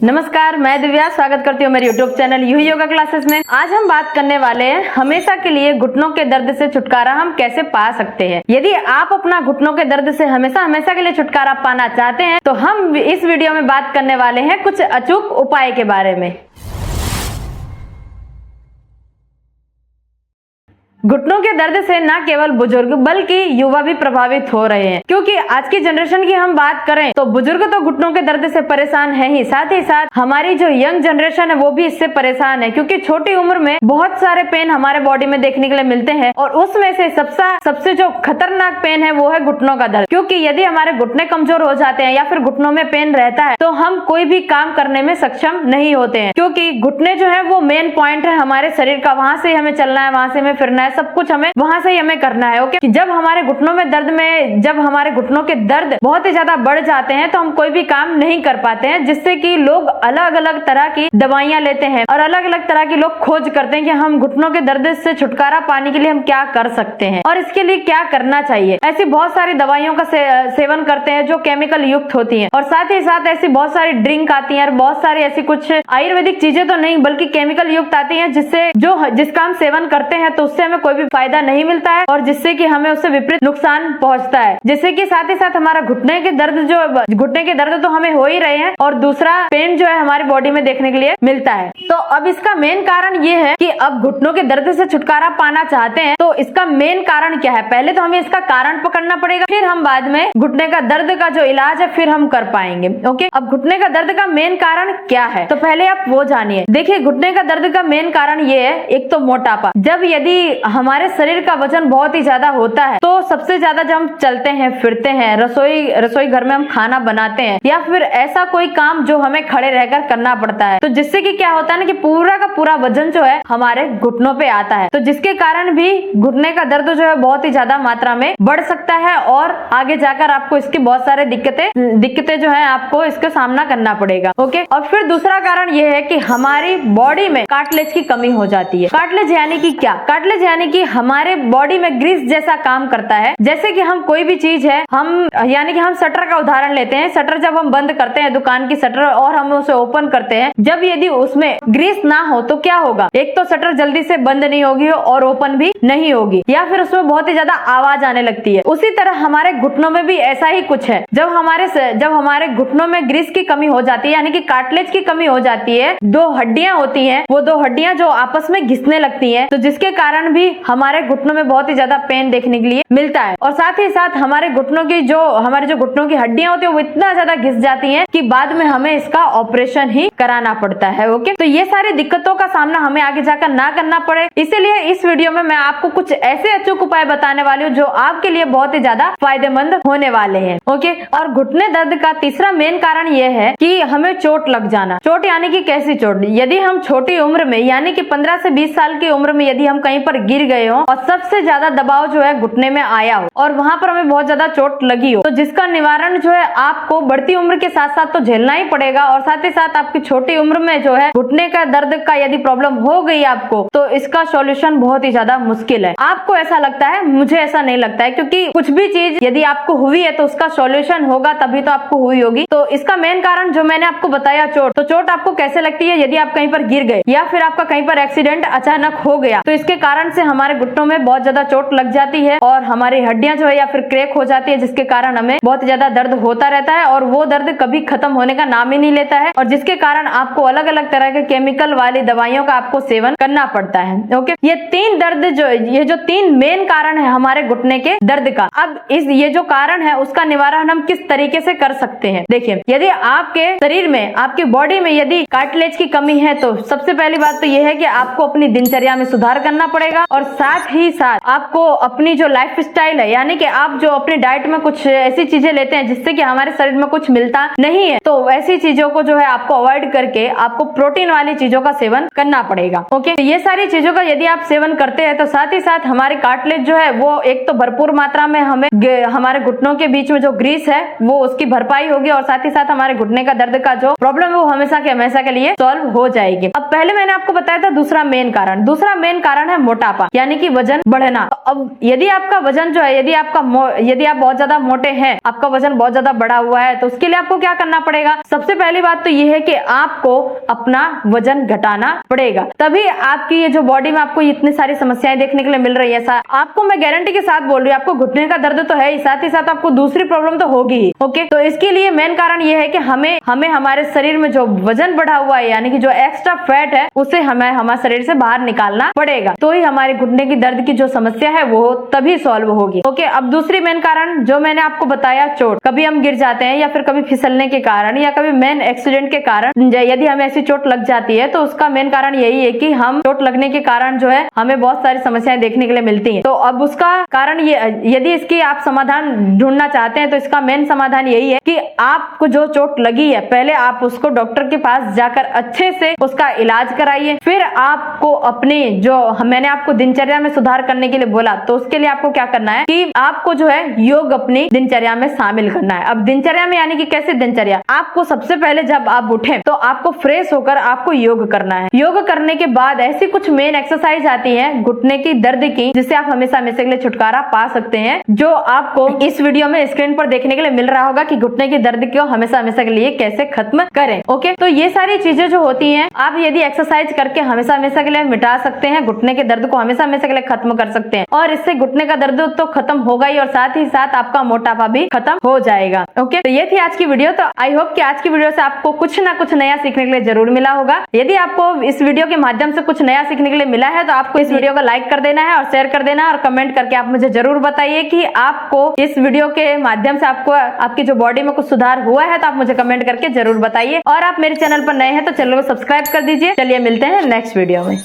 नमस्कार, मैं दिव्या स्वागत करती हूँ मेरे YouTube चैनल यूही योगा क्लासेस में। आज हम बात करने वाले हैं हमेशा के लिए घुटनों के दर्द से छुटकारा हम कैसे पा सकते हैं। यदि आप अपना घुटनों के दर्द से हमेशा के लिए छुटकारा पाना चाहते हैं तो हम इस वीडियो में बात करने वाले हैं कुछ अचूक उपाय के बारे में। घुटनों के दर्द से न केवल बुजुर्ग बल्कि युवा भी प्रभावित हो रहे हैं, क्योंकि आज की जनरेशन की हम बात करें तो बुजुर्ग तो घुटनों के दर्द से परेशान है ही साथ हमारी जो यंग जनरेशन है वो भी इससे परेशान है, क्योंकि छोटी उम्र में बहुत सारे पेन हमारे बॉडी में देखने के लिए मिलते हैं और उसमें से सबसे जो खतरनाक पेन है वो है घुटनों का दर्द। क्योंकि यदि हमारे घुटने कमजोर हो जाते हैं या फिर घुटनों में पेन रहता है तो हम कोई भी काम करने में सक्षम नहीं होते हैं, क्योंकि घुटने जो है वो मेन पॉइंट है हमारे शरीर का। वहां से हमें चलना है, वहां से हमें फिरना है, सब कुछ हमें वहां से ही हमें करना है। ओके, जब हमारे घुटनों के दर्द बहुत ही ज्यादा बढ़ जाते हैं तो हम कोई भी काम नहीं कर पाते हैं, जिससे कि लोग अलग अलग तरह की दवाइयां लेते हैं और अलग अलग तरह के लोग खोज करते हैं कि हम घुटनों के दर्द से छुटकारा पाने के लिए हम क्या कर सकते हैं और इसके लिए क्या करना चाहिए। ऐसी बहुत सारी दवाइयों का सेवन करते हैं जो केमिकल युक्त होती है और साथ ही साथ ऐसी बहुत सारी ड्रिंक आती है और बहुत सारी ऐसी कुछ आयुर्वेदिक चीजें तो नहीं बल्कि केमिकल युक्त आती है जिसका हम सेवन करते हैं तो उससे हमें कोई भी फायदा नहीं मिलता है और जिससे कि हमें उससे विपरीत नुकसान पहुंचता है, जिससे कि साथ ही साथ हमारा घुटने के दर्द तो हमें हो ही रहे हैं और दूसरा पेन जो है हमारी बॉडी में देखने के लिए मिलता है। तो अब इसका मेन कारण ये है कि अब घुटनों के दर्द से छुटकारा पाना चाहते हैं तो इसका मेन कारण क्या है। पहले तो हमें इसका कारण पकड़ना पड़ेगा, फिर हम बाद में घुटने का दर्द का जो इलाज है फिर हम कर पाएंगे। ओके, अब घुटने का दर्द का मेन कारण क्या है तो पहले आप वो जानिए। देखिए, घुटने का दर्द का मेन कारण ये है, एक तो मोटापा। जब यदि हमारे शरीर का वजन बहुत ही ज्यादा होता है तो सबसे ज्यादा जब हम चलते हैं फिरते हैं, रसोई घर में हम खाना बनाते हैं या फिर ऐसा कोई काम जो हमें खड़े रहकर करना पड़ता है, तो जिससे कि क्या होता है ना कि पूरा का पूरा वजन जो है हमारे घुटनों पे आता है, तो जिसके कारण भी घुटने का दर्द जो है बहुत ही ज्यादा मात्रा में बढ़ सकता है और आगे जाकर आपको इसकी बहुत सारे दिक्कतें जो है आपको इसका सामना करना पड़ेगा। ओके, और फिर दूसरा कारण यह है कि हमारी बॉडी में कार्टिलेज की कमी हो जाती है। कार्टिलेज यानी कि क्या? कार्टिलेज यानी कि हमारे बॉडी में ग्रीस जैसा काम करता है। जैसे कि हम कोई भी चीज है, हम शटर का उदाहरण लेते हैं। शटर जब हम बंद करते हैं, दुकान की शटर, और हम उसे ओपन करते हैं, जब यदि उसमें ग्रीस ना हो तो क्या होगा? एक तो शटर जल्दी से बंद नहीं होगी और ओपन भी नहीं होगी या फिर उसमें बहुत ही ज्यादा आवाज आने लगती है। उसी तरह हमारे घुटनों में भी ऐसा ही कुछ है। जब हमारे घुटनों में ग्रीस की कमी हो जाती है यानी कि कार्टिलेज की कमी हो जाती है, दो हड्डियां होती हैं, वो दो हड्डियां जो आपस में घिसने लगती हैं, तो जिसके कारण भी हमारे घुटनों में बहुत ही ज्यादा पेन देखने के लिए मिलता है। और साथ ही साथ हमारे घुटनों की जो घुटनों की हड्डियां होती है वो इतना ज्यादा घिस जाती हैं कि बाद में हमें इसका ऑपरेशन ही कराना पड़ता है। ओके, तो ये सारी दिक्कतों का सामना हमें आगे जाकर ना करना पड़े, इसीलिए इस वीडियो में मैं आपको कुछ ऐसे अचूक उपाय बताने वाली हूँ जो आपके लिए बहुत ही ज्यादा फायदेमंद होने वाले हैं। ओके, और घुटने दर्द का तीसरा मेन कारण यह है कि हमें चोट लग जाना। चोट यानी कि कैसी चोट? यदि हम छोटी उम्र में यानी कि 15 से 20 साल की उम्र में यदि हम कहीं पर गिर गए हो और सबसे ज्यादा दबाव जो है घुटने में आया हो और वहां पर हमें बहुत ज्यादा चोट लगी हो, तो जिसका निवारण जो है आपको बढ़ती उम्र के साथ साथ तो झेलना ही पड़ेगा और साथ ही साथ आपकी छोटी उम्र में जो है घुटने का दर्द का यदि प्रॉब्लम हो गई आपको तो इसका सॉल्यूशन बहुत ही ज्यादा मुश्किल है। आपको ऐसा लगता है, मुझे ऐसा नहीं लगता है, क्योंकि कुछ भी चीज यदि आपको हुई है तो उसका सॉल्यूशन होगा तभी तो आपको हुई होगी। तो इसका मेन कारण जो मैंने आपको बताया, चोट। तो चोट आपको कैसे लगती है? यदि आप कहीं पर गिर गए या फिर आपका कहीं पर एक्सीडेंट अचानक हो गया तो इसके कारण से हमारे घुटनों में बहुत ज्यादा चोट लग जाती है और हमारी हड्डियां जो है या फिर क्रैक हो जाती है, जिसके कारण हमें बहुत ज्यादा दर्द होता रहता है और वो दर्द कभी खत्म होने का नाम ही नहीं लेता है और जिसके कारण आपको अलग अलग तरह के केमिकल वाली दवाइयों का आपको सेवन करना पड़ता है। ओके, ये जो तीन मेन कारण है हमारे घुटने के दर्द का। अब ये जो कारण है उसका निवारण हम किस तरीके से कर सकते हैं? देखिए, यदि आपके शरीर में, आपकी बॉडी में यदि कार्टिलेज की कमी है तो सबसे पहली बात तो यह है कि आपको अपनी दिनचर्या में सुधार करना पड़ेगा और साथ ही साथ आपको अपनी जो लाइफ स्टाइल है यानी कि आप जो अपनी डाइट में कुछ ऐसी चीजें लेते हैं जिससे कि हमारे शरीर में कुछ मिलता नहीं है, तो ऐसी चीजों को जो है आपको अवॉइड करके आपको प्रोटीन वाली चीजों का सेवन करना पड़ेगा। ओके, तो ये सारी चीजों का यदि आप सेवन करते हैं तो साथ ही साथ हमारे कार्टिलेज जो है वो एक तो भरपूर मात्रा में हमारे घुटनों के बीच में जो ग्रीस है वो उसकी भरपाई होगी और साथ ही साथ हमारे घुटने का दर्द का जो प्रॉब्लम है वो हमेशा के लिए सॉल्व हो जाएगी। अब पहले मैंने आपको बताया था दूसरा मेन कारण है मोटापा। मोटापा यानी कि वजन बढ़ना। तो अब यदि आपका वजन जो है, यदि आप बहुत ज्यादा मोटे हैं, आपका वजन बहुत ज्यादा बढ़ा हुआ है, तो उसके लिए आपको क्या करना पड़ेगा? सबसे पहली बात तो ये है कि आपको अपना वजन घटाना पड़ेगा, तभी आपकी ये जो बॉडी में आपको इतनी सारी समस्याएं देखने के लिए मिल रही है। आपको मैं गारंटी के साथ बोल रही हूँ, आपको घुटने का दर्द तो है ही, साथ ही साथ आपको दूसरी प्रॉब्लम तो होगी ही। ओके, तो इसके लिए मेन कारण ये है कि हमें हमारे शरीर में जो वजन बढ़ा हुआ है यानी कि जो एक्स्ट्रा फैट है उसे हमें हमारे शरीर से बाहर निकालना पड़ेगा, तो ही हमारे घुटने की दर्द की जो समस्या है वो तभी सॉल्व होगी। ओके, अब दूसरी मेन कारण जो मैंने आपको बताया, चोट। कभी हम गिर जाते हैं या फिर कभी फिसलने के कारण या कभी मेन एक्सीडेंट के कारण यदि हमें ऐसी चोट लग जाती है, तो उसका मेन कारण यही है कि हम चोट लगने के कारण जो है हमें बहुत सारी समस्याएं देखने के लिए मिलती हैं। तो अब उसका कारण ये, यदि इसकी आप समाधान ढूंढना चाहते हैं तो इसका मेन समाधान यही है कि आपको जो चोट लगी है पहले आप उसको डॉक्टर के पास जाकर अच्छे से उसका इलाज कराइए। फिर आपको अपनी जो मैंने आपको दिनचर्या में सुधार करने के लिए बोला, तो उसके लिए आपको क्या करना है कि आपको जो है योग अपनी दिनचर्या में शामिल करना है। अब दिनचर्या में यानी कि कैसे दिनचर्या? आपको सबसे पहले जब आप उठे तो आपको फ्रेश होकर आपको योग करना है। योग करने के बाद ऐसी कुछ मेन एक्सरसाइज आती है घुटने की दर्द की, जिससे आप हमेशा हमेशा के लिए छुटकारा पा सकते हैं, जो आपको इस वीडियो में स्क्रीन पर देखने के लिए मिल रहा होगा कि घुटने की दर्द को हमेशा हमेशा के लिए कैसे खत्म करें। ओके, तो ये सारी चीजें जो होती हैं आप यदि एक्सरसाइज करके हमेशा हमेशा के लिए मिटा सकते हैं, घुटने के दर्द को हमेशा हमेशा के लिए खत्म कर सकते हैं, और इससे घुटने का दर्द तो खत्म होगा ही और साथ ही साथ आपका मोटापा भी खत्म हो जाएगा। ओके, तो ये थी आज की वीडियो। तो आई होप कि आज की वीडियो से आपको कुछ ना कुछ नया सीखने के लिए जरूर मिला होगा। यदि आपको इस वीडियो के माध्यम से कुछ नया सीखने के लिए मिला है तो आपको इस वीडियो को लाइक कर देना है और शेयर कर देना है, और कमेंट करके आप मुझे जरूर बताइए कि आपको इस वीडियो के माध्यम से आपको आपकी जो बॉडी में कुछ सुधार हुआ है, तो आप मुझे कमेंट करके जरूर बताइए। और आप मेरे चैनल पर नए हैं तो चैनल को सब्सक्राइब कर दीजिए। चलिए मिलते हैं नेक्स्ट वीडियो में।